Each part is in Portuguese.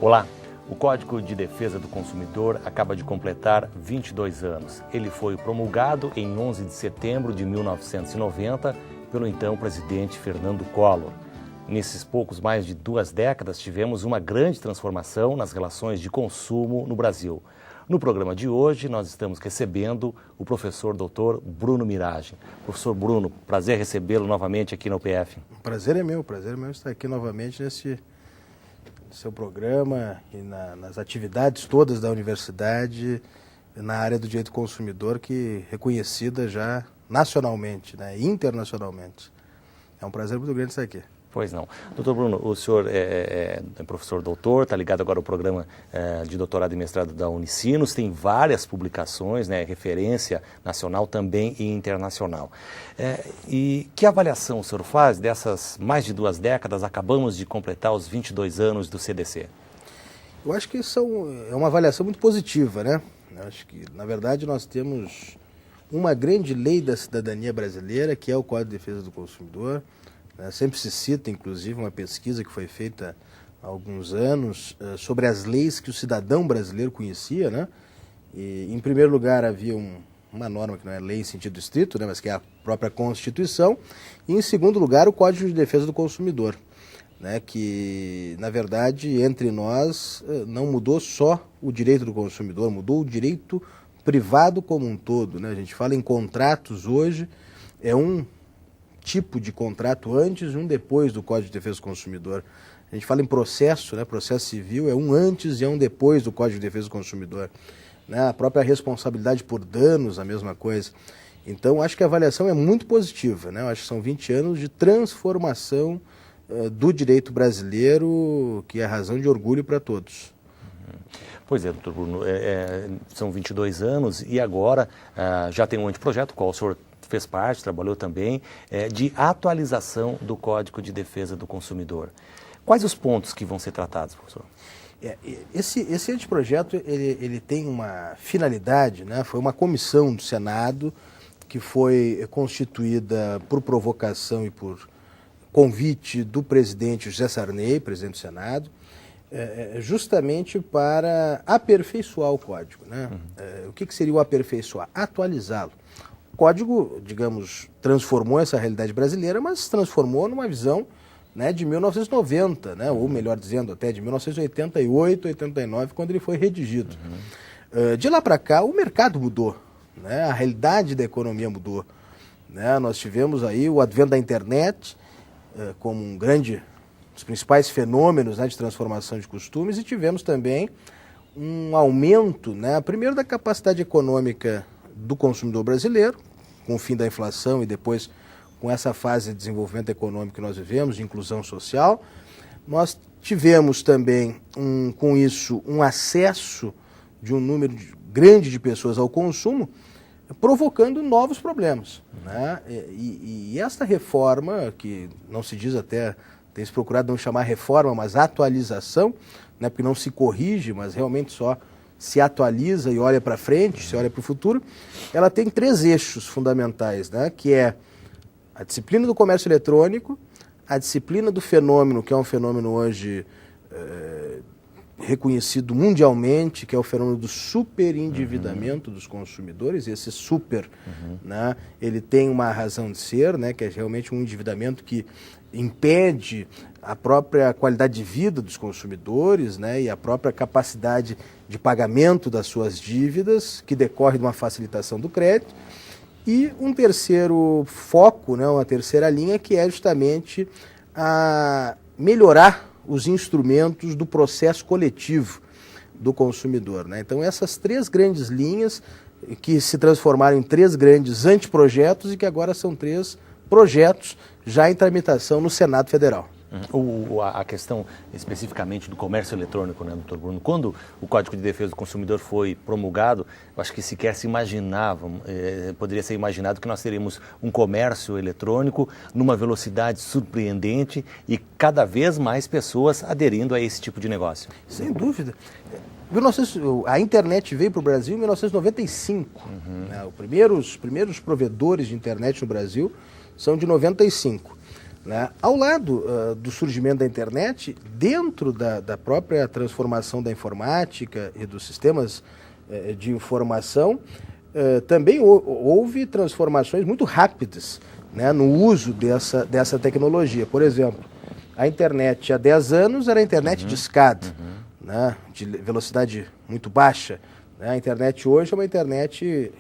Olá, o Código de Defesa do Consumidor acaba de completar 22 anos. Ele foi promulgado em 11 de setembro de 1990 pelo então presidente Fernando Collor. Nesses poucos mais de 2 décadas, tivemos uma grande transformação nas relações de consumo no Brasil. No programa de hoje, nós estamos recebendo o professor Dr. Bruno Miragem. Professor Bruno, prazer recebê-lo novamente aqui na UPF. O prazer é meu estar aqui novamente nesse seu programa e nas atividades todas da universidade na área do direito do consumidor, que é reconhecida já nacionalmente, né, internacionalmente. É um prazer muito grande estar aqui. Pois não. Doutor Bruno, o senhor é professor doutor, está ligado agora ao programa de doutorado e mestrado da Unicinos, tem várias publicações, né, referência nacional também e internacional. E que avaliação o senhor faz dessas mais de 2 décadas? Acabamos de completar os 22 anos do CDC. Eu acho que isso é uma avaliação muito positiva, né? Eu acho que, na verdade, nós temos uma grande lei da cidadania brasileira, que é o Código de Defesa do Consumidor. Sempre se cita, inclusive, uma pesquisa que foi feita há alguns anos sobre as leis que o cidadão brasileiro conhecia, né? E, em primeiro lugar, havia uma norma que não é lei em sentido estrito, né, mas que é a própria Constituição. E, em segundo lugar, o Código de Defesa do Consumidor, né, que, na verdade, entre nós, não mudou só o direito do consumidor, mudou o direito privado como um todo, né? A gente fala em contratos hoje, é um tipo de contrato antes e um depois do Código de Defesa do Consumidor. A gente fala em processo, né? Processo civil é um antes e é um depois do Código de Defesa do Consumidor. Né? A própria responsabilidade por danos, a mesma coisa. Então, acho que a avaliação é muito positiva, né? Eu acho que são 20 anos de transformação do direito brasileiro, que é razão de orgulho para todos. Pois é, doutor Bruno, são 22 anos e agora já tem um anteprojeto, qual o senhor fez parte, trabalhou também, de atualização do Código de Defesa do Consumidor. Quais os pontos que vão ser tratados, professor? Esse anteprojeto, ele tem uma finalidade, né? Foi uma comissão do Senado que foi constituída por provocação e por convite do presidente José Sarney, presidente do Senado, justamente para aperfeiçoar o Código, né? O que seria o aperfeiçoar? Atualizá-lo. O Código, digamos, transformou essa realidade brasileira, mas transformou numa visão, né, de 1990, né, ou melhor dizendo, até de 1988, 89, quando ele foi redigido. De lá para cá, o mercado mudou, né, a realidade da economia mudou. Né, nós tivemos aí o advento da internet como um dos principais fenômenos, né, de transformação de costumes, e tivemos também um aumento, né, primeiro da capacidade econômica do consumidor brasileiro, com o fim da inflação e depois com essa fase de desenvolvimento econômico que nós vivemos, de inclusão social. Nós tivemos também, com isso, um acesso de um número grande de pessoas ao consumo, provocando novos problemas. Né? E esta reforma, que não se diz até, tem se procurado não chamar reforma, mas atualização, né? Porque não se corrige, mas realmente só se atualiza e olha para frente, se olha para o futuro, ela tem 3 eixos fundamentais, né? Que é a disciplina do comércio eletrônico, a disciplina do fenômeno, que é um fenômeno hoje reconhecido mundialmente, que é o fenômeno do superendividamento dos consumidores. E esse super, né, ele tem uma razão de ser, né, que é realmente um endividamento que impede a própria qualidade de vida dos consumidores, né, e a própria capacidade de pagamento das suas dívidas, que decorre de uma facilitação do crédito. E um terceiro foco, né, uma terceira linha, que é justamente a melhorar os instrumentos do processo coletivo do consumidor. Né? Então, essas 3 grandes linhas que se transformaram em 3 grandes anteprojetos e que agora são 3 projetos já em tramitação no Senado Federal. A questão especificamente do comércio eletrônico, né, doutor Bruno? Quando o Código de Defesa do Consumidor foi promulgado, eu acho que sequer se imaginava, poderia ser imaginado que nós teríamos um comércio eletrônico numa velocidade surpreendente e cada vez mais pessoas aderindo a esse tipo de negócio. Sem dúvida. A internet veio para o Brasil em 1995. Né? Os primeiros provedores de internet no Brasil são de 95. né? Ao lado do surgimento da internet, dentro da própria transformação da informática e dos sistemas de informação, também houve transformações muito rápidas, né, no uso dessa tecnologia. Por exemplo, a internet há 10 anos era a internet de escada, né, de velocidade muito baixa. Né? A internet hoje é uma internet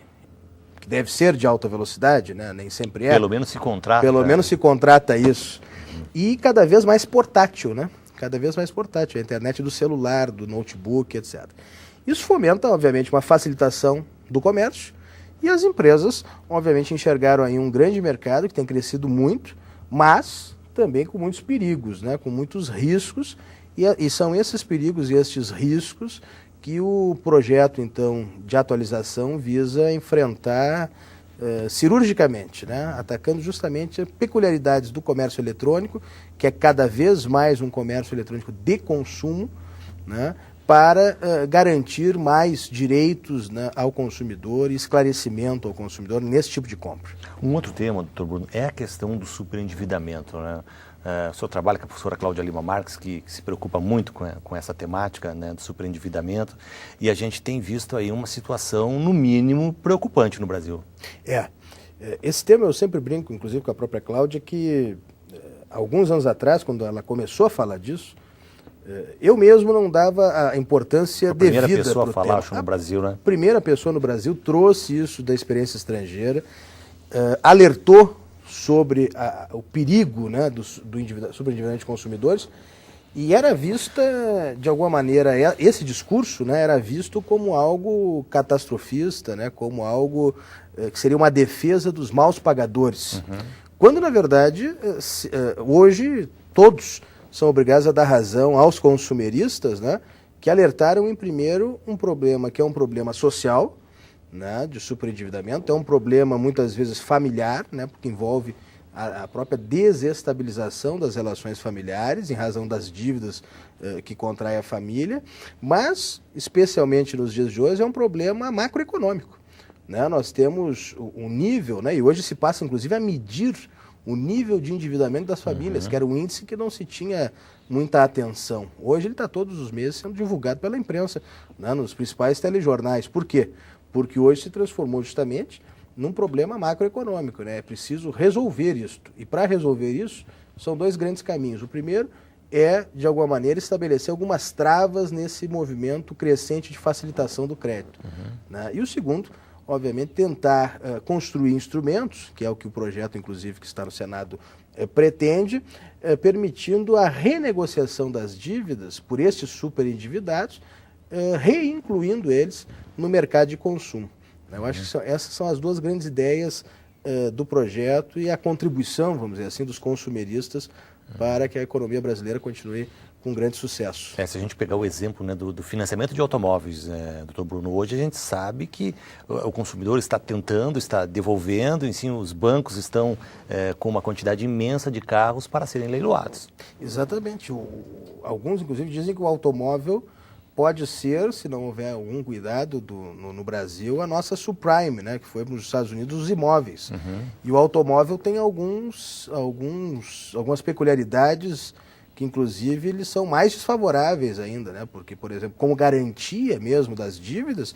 que deve ser de alta velocidade, né? Nem sempre é. Pelo menos se contrata. Pelo menos se contrata isso. E cada vez mais portátil, né? Cada vez mais portátil. A internet do celular, do notebook, etc. Isso fomenta, obviamente, uma facilitação do comércio e as empresas, obviamente, enxergaram aí um grande mercado que tem crescido muito, mas também com muitos perigos, né? Com muitos riscos, e são esses perigos e estes riscos que o projeto, então, de atualização visa enfrentar cirurgicamente, né? Atacando justamente as peculiaridades do comércio eletrônico, que é cada vez mais um comércio eletrônico de consumo, né? Para garantir mais direitos, né, ao consumidor e esclarecimento ao consumidor nesse tipo de compra. Um outro tema, doutor Bruno, é a questão do superendividamento, né? O senhor trabalha com a professora Cláudia Lima Marques, que se preocupa muito com essa temática, né, do superendividamento, e a gente tem visto aí uma situação, no mínimo, preocupante no Brasil. Esse tema eu sempre brinco, inclusive com a própria Cláudia, que alguns anos atrás, quando ela começou a falar disso, eu mesmo não dava a importância devida para o tema. A primeira pessoa a falar, acho, no Brasil, né? A primeira pessoa no Brasil trouxe isso da experiência estrangeira, alertou sobre o perigo, né, do superendividamento de consumidores, e era vista, de alguma maneira, esse discurso, né, era visto como algo catastrofista, né, como algo que seria uma defesa dos maus pagadores. Quando, na verdade, hoje todos são obrigados a dar razão aos consumeristas, né, que alertaram, em primeiro, um problema que é um problema social, né, de superendividamento, é um problema muitas vezes familiar, né, porque envolve a própria desestabilização das relações familiares em razão das dívidas que contrai a família, mas, especialmente nos dias de hoje, é um problema macroeconômico. Né? Nós temos um nível, né, e hoje se passa inclusive a medir o nível de endividamento das famílias, que era um índice que não se tinha muita atenção. Hoje ele está todos os meses sendo divulgado pela imprensa, né, nos principais telejornais. Por quê? Porque hoje se transformou justamente num problema macroeconômico, né? É preciso resolver isso. E para resolver isso, são dois grandes caminhos. O primeiro é, de alguma maneira, estabelecer algumas travas nesse movimento crescente de facilitação do crédito. Né? E o segundo, obviamente, tentar construir instrumentos, que é o que o projeto, inclusive, que está no Senado, pretende, permitindo a renegociação das dívidas por esses superendividados, reincluindo eles no mercado de consumo. Eu acho que essas são as duas grandes ideias do projeto e a contribuição, vamos dizer assim, dos consumeristas para que a economia brasileira continue com grande sucesso. Se a gente pegar o exemplo, né, do financiamento de automóveis, doutor Bruno, hoje a gente sabe que o consumidor está tentando, está devolvendo, e sim, os bancos estão com uma quantidade imensa de carros para serem leiloados. Exatamente. Alguns, inclusive, dizem que o automóvel pode ser, se não houver algum cuidado no Brasil, a nossa subprime, né, que foi nos Estados Unidos, os imóveis. E o automóvel tem algumas peculiaridades que, inclusive, eles são mais desfavoráveis ainda, né, porque, por exemplo, como garantia mesmo das dívidas,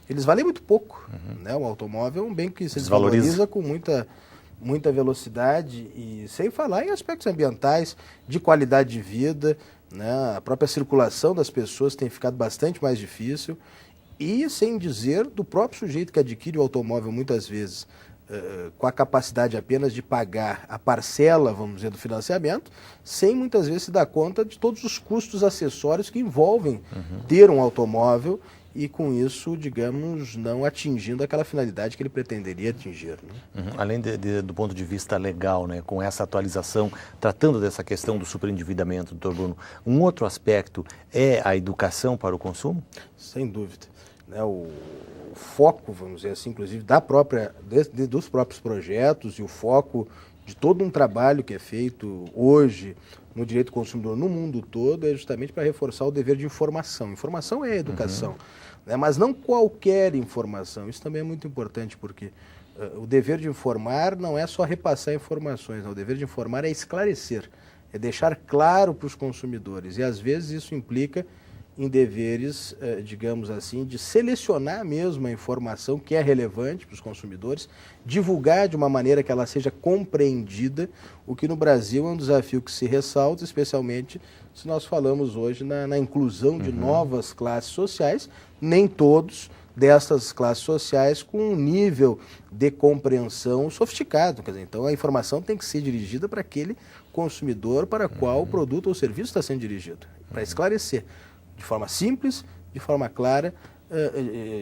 eles valem muito pouco. Né? O automóvel é um bem que se desvaloriza com muita velocidade, e sem falar em aspectos ambientais, de qualidade de vida, né? A própria circulação das pessoas tem ficado bastante mais difícil, e sem dizer do próprio sujeito que adquire o automóvel muitas vezes com a capacidade apenas de pagar a parcela, vamos dizer, do financiamento, sem muitas vezes se dar conta de todos os custos acessórios que envolvem ter um automóvel, e com isso, digamos, não atingindo aquela finalidade que ele pretenderia atingir. Né? Além do ponto de vista legal, né, com essa atualização, tratando dessa questão do superendividamento, doutor Bruno, um outro aspecto é a educação para o consumo? Sem dúvida. Né, o foco, vamos dizer assim, inclusive, dos próprios projetos, e o foco de todo um trabalho que é feito hoje no direito do consumidor no mundo todo, é justamente para reforçar o dever de informação. Informação é educação, né? Mas não qualquer informação. Isso também é muito importante, porque O dever de informar não é só repassar informações, não. O dever de informar é esclarecer, é deixar claro para os consumidores. E às vezes isso implica em deveres, digamos assim, de selecionar mesmo a informação que é relevante para os consumidores, divulgar de uma maneira que ela seja compreendida, o que no Brasil é um desafio que se ressalta, especialmente se nós falamos hoje na inclusão de novas classes sociais, nem todos dessas classes sociais com um nível de compreensão sofisticado. Quer dizer, então a informação tem que ser dirigida para aquele consumidor para qual o produto ou serviço está sendo dirigido, para esclarecer de forma simples, de forma clara,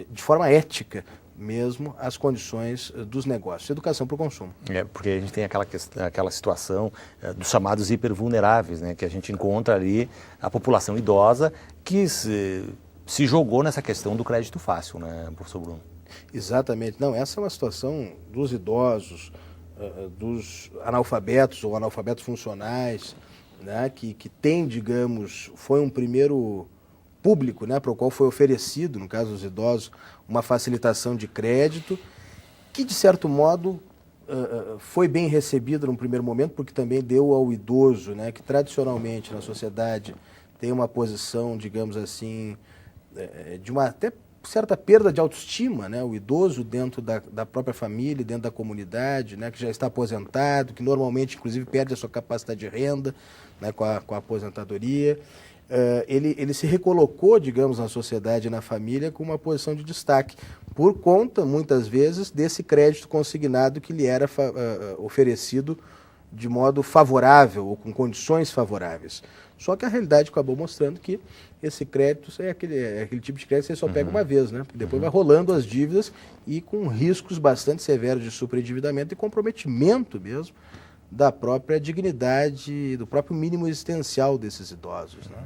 de forma ética mesmo, as condições dos negócios. Educação para o consumo. Porque a gente tem aquela situação dos chamados hipervulneráveis, né, que a gente encontra ali a população idosa que se jogou nessa questão do crédito fácil, né, professor Bruno? Exatamente. Não, essa é uma situação dos idosos, dos analfabetos ou analfabetos funcionais, né, que tem, digamos, foi um primeiro público, né, para o qual foi oferecido, no caso dos idosos, uma facilitação de crédito, que de certo modo foi bem recebido num primeiro momento, porque também deu ao idoso, né, que tradicionalmente na sociedade tem uma posição, digamos assim, de uma até certa perda de autoestima, né, o idoso dentro da própria família, dentro da comunidade, né, que já está aposentado, que normalmente, inclusive, perde a sua capacidade de renda, né, com a aposentadoria. Ele se recolocou, digamos, na sociedade e na família com uma posição de destaque, por conta, muitas vezes, desse crédito consignado que lhe era oferecido de modo favorável ou com condições favoráveis. Só que a realidade acabou mostrando que esse crédito é aquele tipo de crédito que você só pega uma vez, né? Porque depois vai rolando as dívidas e com riscos bastante severos de superendividamento e comprometimento mesmo da própria dignidade, do próprio mínimo existencial desses idosos, né?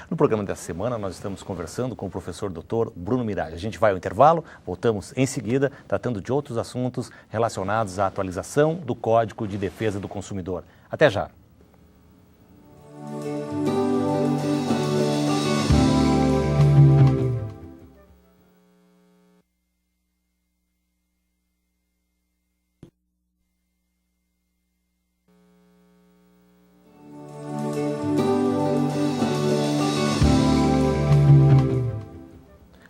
No programa dessa semana nós estamos conversando com o professor Dr. Bruno Mirage. A gente vai ao intervalo, voltamos em seguida, tratando de outros assuntos relacionados à atualização do Código de Defesa do Consumidor. Até já!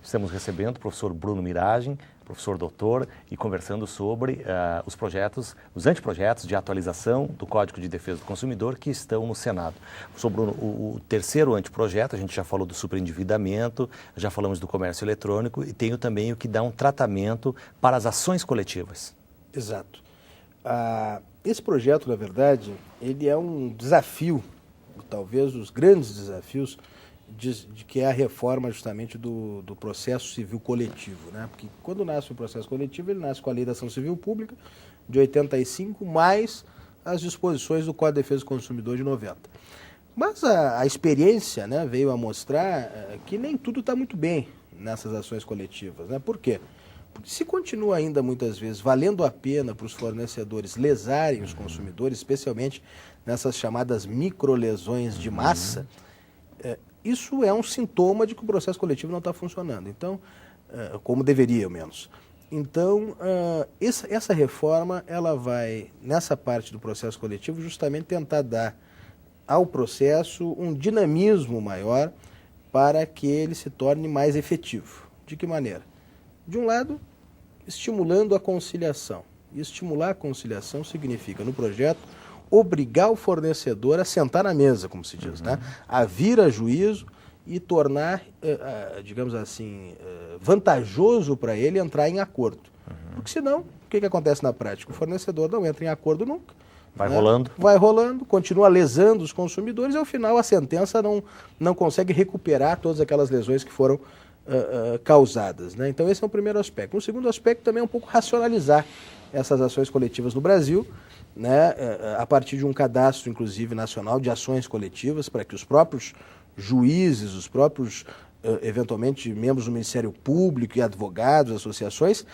Estamos recebendo o professor Bruno Mirage, professor doutor, e conversando sobre os anteprojetos de atualização do Código de Defesa do Consumidor que estão no Senado. Professor Bruno, o terceiro anteprojeto, a gente já falou do superendividamento, já falamos do comércio eletrônico e tem também o que dá um tratamento para as ações coletivas. Exato. Esse projeto, na verdade, ele é um desafio, talvez os grandes desafios, de que é a reforma justamente do processo civil coletivo, né? Porque quando nasce um processo coletivo, ele nasce com a Lei da Ação Civil Pública de 85, mais as disposições do Código de Defesa do Consumidor de 90. Mas a experiência, né, veio a mostrar que nem tudo está muito bem nessas ações coletivas, né? Por quê? Porque se continua ainda muitas vezes valendo a pena para os fornecedores lesarem os consumidores, especialmente nessas chamadas microlesões de massa, isso é um sintoma de que o processo coletivo não está funcionando, então, como deveria, ao menos. Então, essa reforma, ela vai, nessa parte do processo coletivo, justamente tentar dar ao processo um dinamismo maior para que ele se torne mais efetivo. De que maneira? De um lado, estimulando a conciliação. E estimular a conciliação significa, no projeto, obrigar o fornecedor a sentar na mesa, como se diz, né? A vir a juízo e tornar, digamos assim, vantajoso para ele entrar em acordo. Porque senão, o que acontece na prática? O fornecedor não entra em acordo nunca. Vai rolando. Vai rolando, continua lesando os consumidores e, ao final, a sentença não consegue recuperar todas aquelas lesões que foram causadas, né? Então, esse é o primeiro aspecto. O segundo aspecto também é um pouco racionalizar essas ações coletivas no Brasil, né, a partir de um cadastro, inclusive, nacional de ações coletivas, para que os próprios juízes, os próprios, eventualmente, membros do Ministério Público e advogados, associações,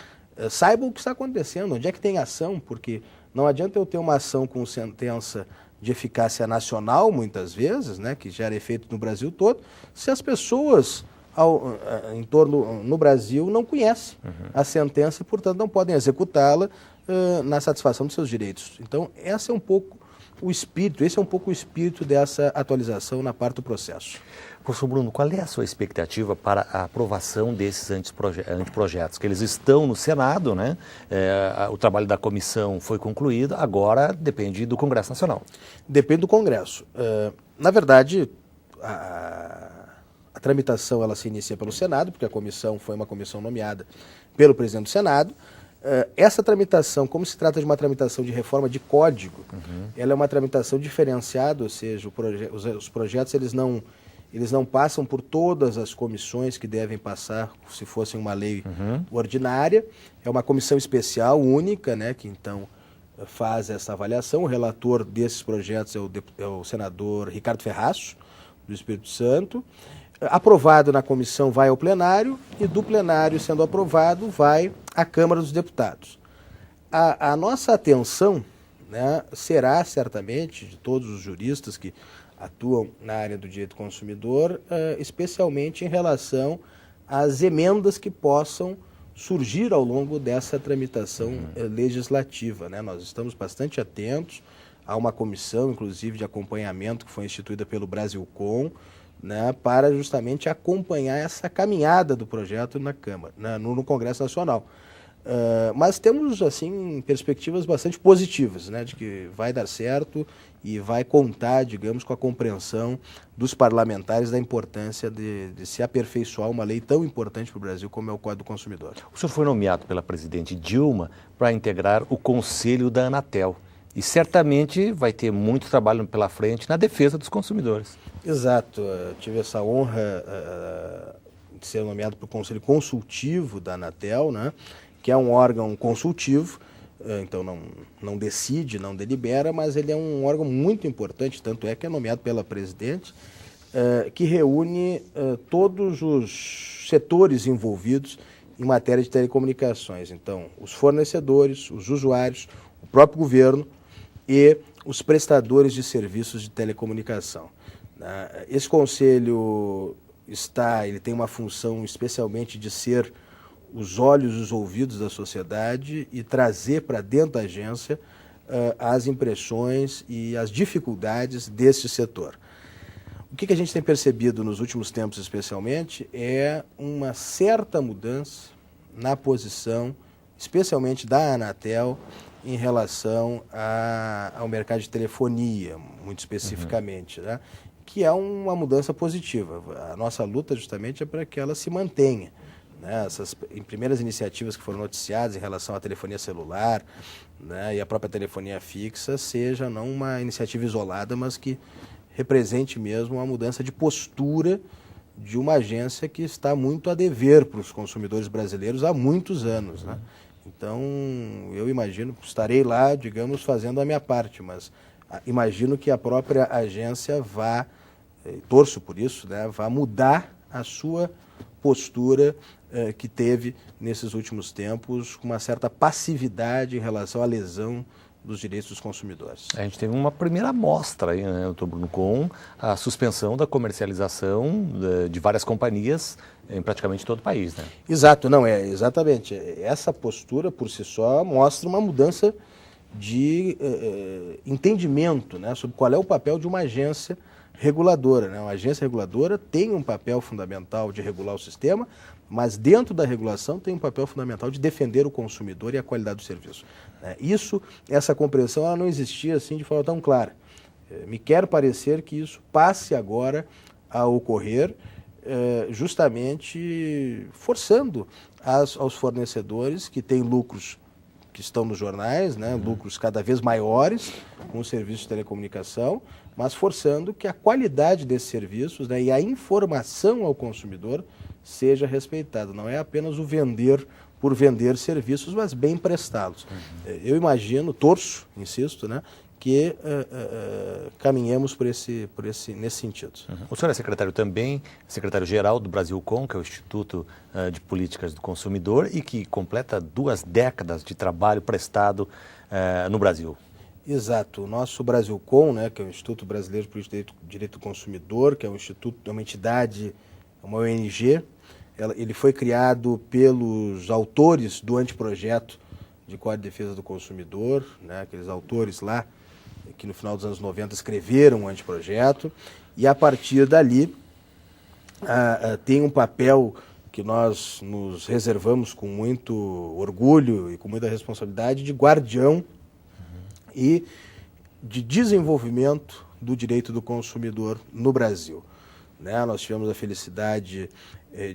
saibam o que está acontecendo, onde é que tem ação, porque não adianta eu ter uma ação com sentença de eficácia nacional, muitas vezes, né, que gera efeito no Brasil todo, se as pessoas no Brasil não conhecem a sentença e, portanto, não podem executá-la na satisfação dos seus direitos. Então, esse é um pouco o espírito dessa atualização na parte do processo. Professor Bruno, qual é a sua expectativa para a aprovação desses anteprojetos? Que eles estão no Senado, né? O trabalho da comissão foi concluído, agora depende do Congresso Nacional. Depende do Congresso. Na verdade, a tramitação ela se inicia pelo Senado, porque a comissão foi uma comissão nomeada pelo presidente do Senado. Essa tramitação, como se trata de uma tramitação de reforma de código, ela é uma tramitação diferenciada, ou seja, os projetos eles não passam por todas as comissões que devem passar se fosse uma lei ordinária. É uma comissão especial, única, né, que então faz essa avaliação. O relator desses projetos é o senador Ricardo Ferraço, do Espírito Santo. Aprovado na comissão, vai ao plenário, e do plenário, sendo aprovado, vai à Câmara dos Deputados. A nossa atenção, né, será certamente de todos os juristas que atuam na área do direito do consumidor, especialmente em relação às emendas que possam surgir ao longo dessa tramitação legislativa, né? Nós estamos bastante atentos a uma comissão, inclusive, de acompanhamento que foi instituída pelo Brasilcom, né, para justamente acompanhar essa caminhada do projeto na Câmara, no Congresso Nacional. Mas temos, assim, perspectivas bastante positivas, né, de que vai dar certo e vai contar, digamos, com a compreensão dos parlamentares da importância de se aperfeiçoar uma lei tão importante para o Brasil como é o Código do Consumidor. O senhor foi nomeado pela presidente Dilma para integrar o Conselho da Anatel. E certamente vai ter muito trabalho pela frente na defesa dos consumidores. Exato. Tive essa honra de ser nomeado para o Conselho Consultivo da Anatel, né, que é um órgão consultivo, então não decide, não delibera, mas ele é um órgão muito importante, tanto é que é nomeado pela presidente, que reúne todos os setores envolvidos em matéria de telecomunicações. Então, os fornecedores, os usuários, o próprio governo e os prestadores de serviços de telecomunicação. Esse conselho ele tem uma função especialmente de ser os olhos e os ouvidos da sociedade e trazer para dentro da agência as impressões e as dificuldades desse setor. O que a gente tem percebido nos últimos tempos especialmente é uma certa mudança na posição, especialmente da Anatel, em relação ao mercado de telefonia, muito especificamente, né? Que é uma mudança positiva. A nossa luta justamente é para que ela se mantenha, né? Essas primeiras iniciativas que foram noticiadas em relação à telefonia celular, né, e a própria telefonia fixa, seja não uma iniciativa isolada, mas que represente mesmo uma mudança de postura de uma agência que está muito a dever para os consumidores brasileiros há muitos anos, né? Então, eu imagino, estarei lá, digamos, fazendo a minha parte, mas imagino que a própria agência torço por isso, né, vá mudar a sua postura que teve nesses últimos tempos, com uma certa passividade em relação à lesão dos direitos dos consumidores. A gente teve uma primeira amostra aí, né, doutor Bruno, com a suspensão da comercialização de várias companhias em praticamente todo o país, né? Exato, exatamente. Essa postura, por si só, mostra uma mudança de entendimento, né, sobre qual é o papel de uma agência reguladora, né? Uma agência reguladora tem um papel fundamental de regular o sistema, mas dentro da regulação tem um papel fundamental de defender o consumidor e a qualidade do serviço. Essa compreensão ela não existia assim de forma tão clara. Me quer parecer que isso passe agora a ocorrer, justamente forçando aos fornecedores que têm lucros que estão nos jornais, né, lucros cada vez maiores com os serviços de telecomunicação, mas forçando que a qualidade desses serviços, né, e a informação ao consumidor seja respeitada. Não é apenas o vender por vender serviços, mas bem prestá-los. Eu imagino, torço, insisto, né, que caminhemos nesse sentido. O senhor é secretário também, secretário-geral do Brasilcom, que é o Instituto de Políticas do Consumidor e que completa 2 décadas de trabalho prestado no Brasil. Exato. O nosso Brasilcom, né, que é o Instituto Brasileiro de Direito do Consumidor, que é um instituto, é uma entidade, uma ONG, ele foi criado pelos autores do anteprojeto de Código de Defesa do Consumidor, né, aqueles autores lá que no final dos anos 90 escreveram um anteprojeto, e a partir dali tem um papel que nós nos reservamos com muito orgulho e com muita responsabilidade de guardião e de desenvolvimento do direito do consumidor no Brasil. Né? Nós tivemos a felicidade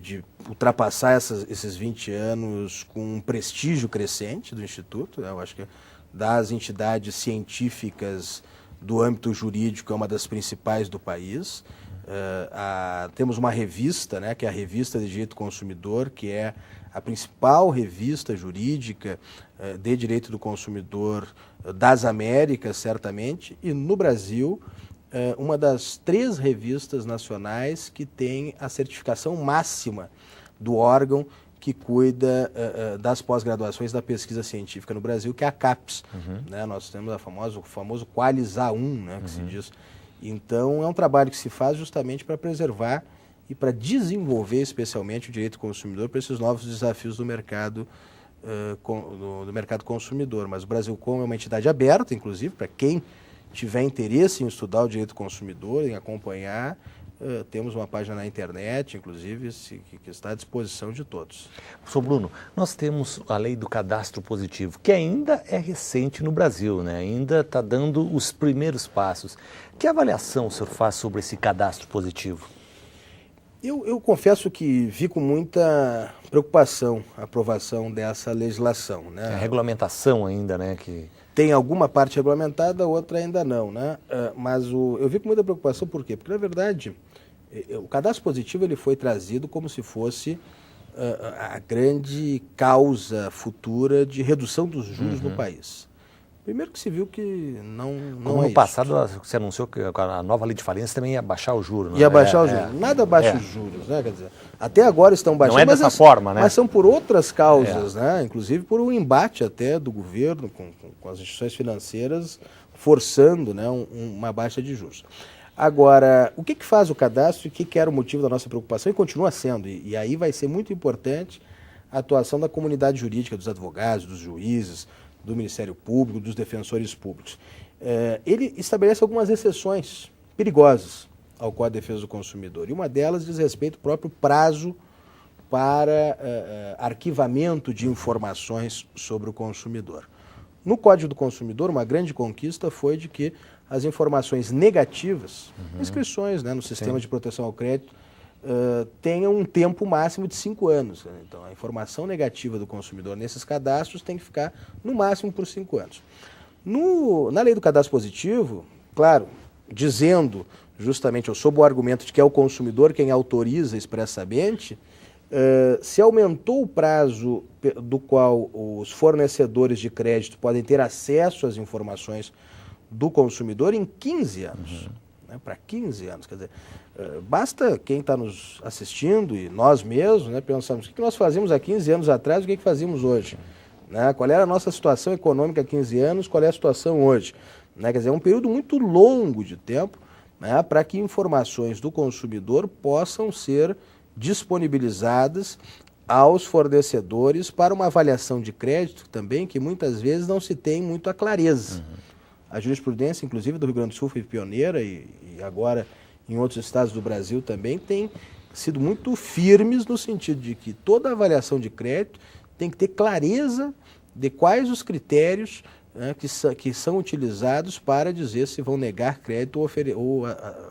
de ultrapassar esses 20 anos com um prestígio crescente do Instituto, né? Eu acho que das entidades científicas do âmbito jurídico é uma das principais do país. Temos uma revista, né, que é a Revista de Direito do Consumidor, que é a principal revista jurídica de direito do consumidor das Américas, certamente, e no Brasil, uma das 3 revistas nacionais que tem a certificação máxima do órgão que cuida das pós-graduações da pesquisa científica no Brasil, que é a CAPES. Né? Nós temos o famoso Qualis A1, né, que se diz. Então, é um trabalho que se faz justamente para preservar e para desenvolver especialmente o direito do consumidor para esses novos desafios do mercado, do mercado consumidor. Mas o Brasilcom é uma entidade aberta, inclusive, para quem tiver interesse em estudar o direito do consumidor, em acompanhar. Temos uma página na internet, inclusive, que está à disposição de todos. Professor Bruno, nós temos a lei do cadastro positivo, que ainda é recente no Brasil, né? Ainda está dando os primeiros passos. Que avaliação o senhor faz sobre esse cadastro positivo? Eu confesso que vi com muita preocupação a aprovação dessa legislação. Né? É a regulamentação ainda, né? Tem alguma parte regulamentada, outra ainda não, né? Mas eu vi com muita preocupação, por quê? Porque, na verdade, o cadastro positivo ele foi trazido como se fosse a grande causa futura de redução dos juros no país. Primeiro que se viu que não Como é no passado você anunciou que a nova lei de falência também ia baixar o juro. Ia baixar os juros. Nada baixa os juros, né? Quer dizer, até agora estão baixando. Não é dessa forma, né? Mas são por outras causas, né? Inclusive por um embate até do governo com as instituições financeiras forçando, né, uma baixa de juros. Agora, o que faz o cadastro e o que era o motivo da nossa preocupação e continua sendo, e aí vai ser muito importante a atuação da comunidade jurídica, dos advogados, dos juízes, do Ministério Público, dos defensores públicos. Ele estabelece algumas exceções perigosas ao Código de Defesa do Consumidor, e uma delas diz respeito ao próprio prazo para arquivamento de informações sobre o consumidor. No Código do Consumidor, uma grande conquista foi de que as informações negativas, inscrições, né, no sistema de proteção ao crédito, tenham um tempo máximo de 5 anos. Então, a informação negativa do consumidor nesses cadastros tem que ficar no máximo por 5 anos. Na lei do cadastro positivo, claro, dizendo justamente, ou sob o argumento de que é o consumidor quem autoriza expressamente, se aumentou o prazo do qual os fornecedores de crédito podem ter acesso às informações do consumidor em 15 anos. Né, para 15 anos, quer dizer, basta quem está nos assistindo e nós mesmos, né, pensarmos o que nós fazíamos há 15 anos atrás e o que fazemos hoje. Né, qual era a nossa situação econômica há 15 anos, qual é a situação hoje. Né, quer dizer, é um período muito longo de tempo, né, para que informações do consumidor possam ser disponibilizadas aos fornecedores para uma avaliação de crédito também, que muitas vezes não se tem muito a clareza. A jurisprudência, inclusive, do Rio Grande do Sul foi pioneira e agora em outros estados do Brasil também tem sido muito firmes no sentido de que toda avaliação de crédito tem que ter clareza de quais os critérios, né, que são utilizados para dizer se vão negar crédito ou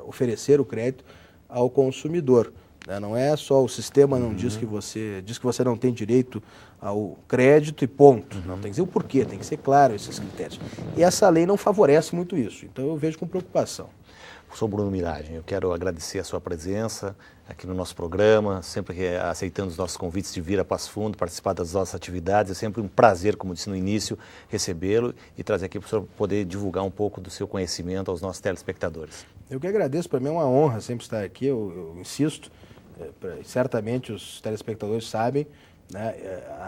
oferecer o crédito ao consumidor. Não é só o sistema não diz que você não tem direito ao crédito e ponto. Não, tem que dizer o porquê, tem que ser claro esses critérios. E essa lei não favorece muito isso, então eu vejo com preocupação. Professor Bruno Miragem, eu quero agradecer a sua presença aqui no nosso programa, sempre aceitando os nossos convites de vir a Passo Fundo, participar das nossas atividades. É sempre um prazer, como disse no início, recebê-lo e trazer aqui para o senhor poder divulgar um pouco do seu conhecimento aos nossos telespectadores. Eu que agradeço, para mim é uma honra sempre estar aqui, eu insisto. Certamente os telespectadores sabem, né,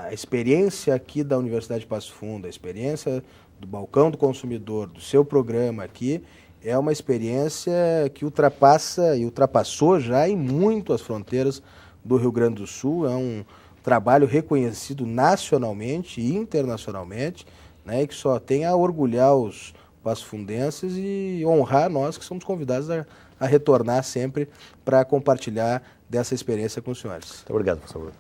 a experiência aqui da Universidade de Passo Fundo, a experiência do Balcão do Consumidor, do seu programa aqui, é uma experiência que ultrapassa e ultrapassou já em muito as fronteiras do Rio Grande do Sul. É trabalho reconhecido nacionalmente e internacionalmente, né, e que só tem a orgulhar os passo-fundenses e honrar nós que somos convidados a retornar sempre para compartilhar dessa experiência com os senhores. Muito obrigado, professor Bruno.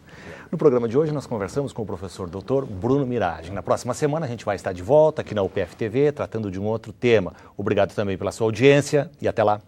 No programa de hoje nós conversamos com o professor Dr. Bruno Miragem. Na próxima semana a gente vai estar de volta aqui na UPF TV tratando de um outro tema. Obrigado também pela sua audiência e até lá.